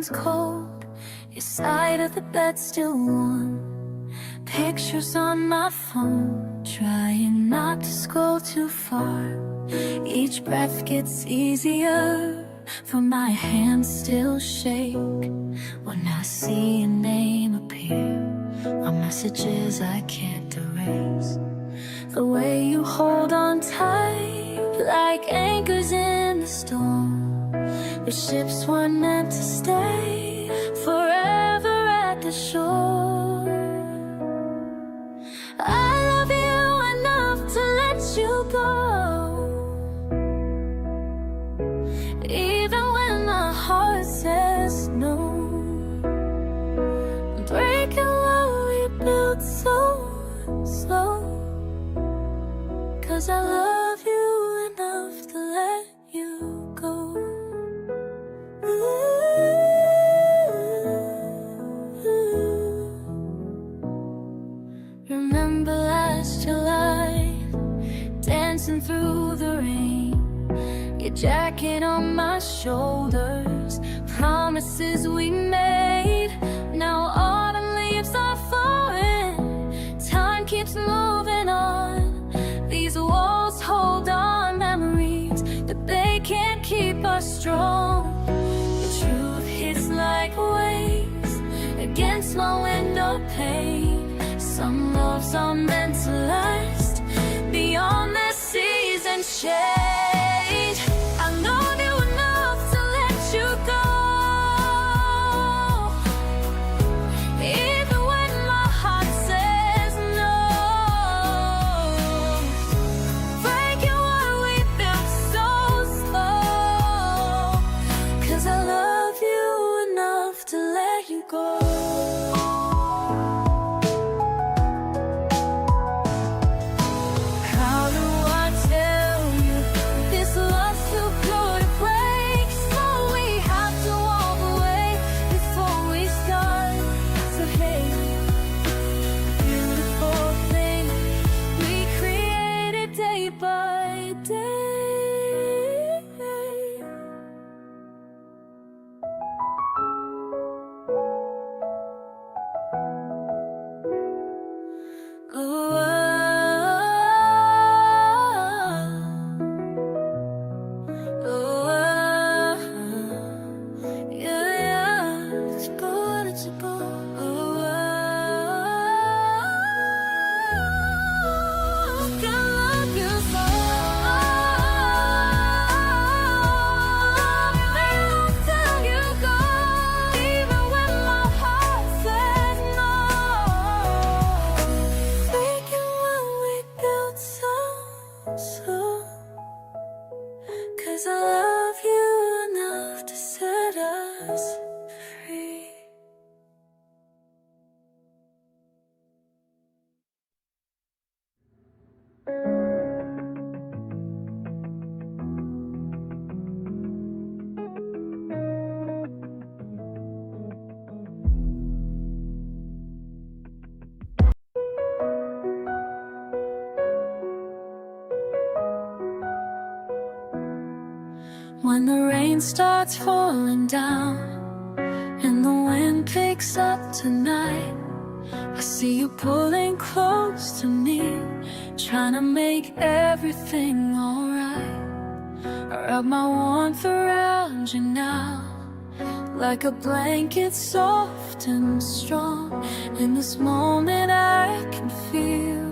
feeling's cold, your side of the bed still warm. Pictures on my phone, trying not to scroll too far. Each breath gets easier, for my hands still shake when I see your name appear on messages I can't erase. The way you hold on tight, like anchors in the storm. The ships weren't meant to stay forever at the shore. I love you enough to let you go, even when my heart says no. Breaking what we built so slow, 'cause I love you enough to let you go. Remember last July, dancing through the rain, your jacket on my shoulders, promises we made. Now autumn leaves are falling, time keeps moving on. These walls hold on memories, but they can't keep us strong. The truth hits like waves against my window pane. Some loves are meant to last beyond the season change. I love you enough to let you go, even when my heart says no. Breaking what we built so slow, 'cause I love you enough to let you go. When the rain starts falling down and the wind picks up tonight, I see you pulling close to me, trying to make everything alright. I wrap my warmth around you now, like a blanket soft and strong. In this moment I can feel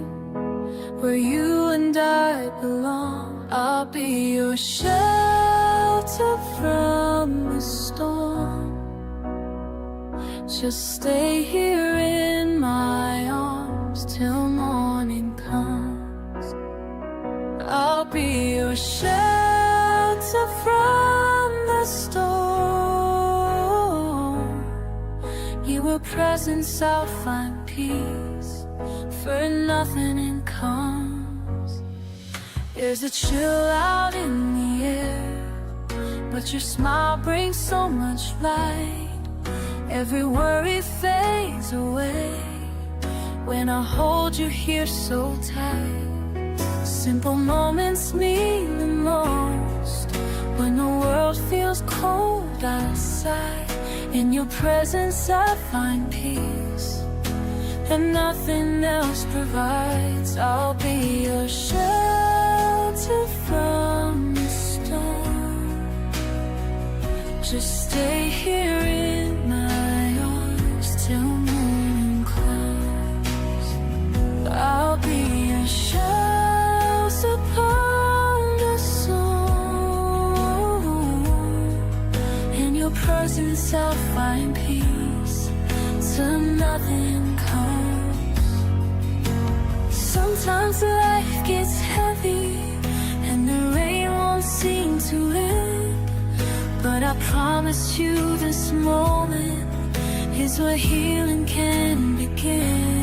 where you and I belong. I'll be your shelter from the storm. Just stay here in my arms till morning comes. I'll be your shelter from the storm. You were presence, I'll find peace, for nothing in comes. There's a chill out in the air, but your smile brings so much light. Every worry fades away when I hold you here so tight. Simple moments mean the most when the world feels cold outside In your presence I find peace, and nothing else provides. I'll be your shelter from the storm. Just stay here in my arms till morning comes. I'll be your shells upon the storm. In your presence I'll find peace till nothing comes. Sometimes life gets heavy and the rain won't seem to end, but I promise you this moment is where healing can begin.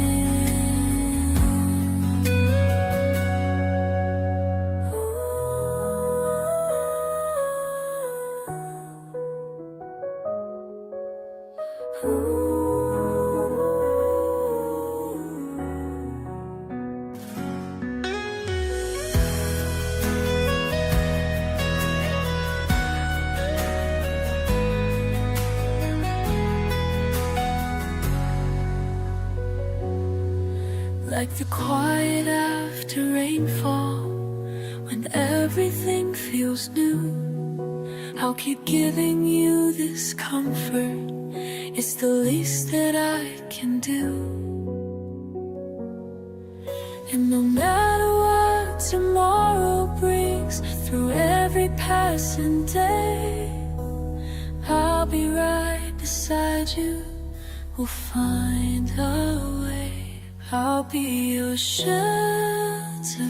Like the quiet after rainfall, when everything feels new, I'll keep giving you this comfort. It's the least that I can do. And no matter what tomorrow brings, through every passing day, I'll be right beside you. We'll find a way. I'll be your shelter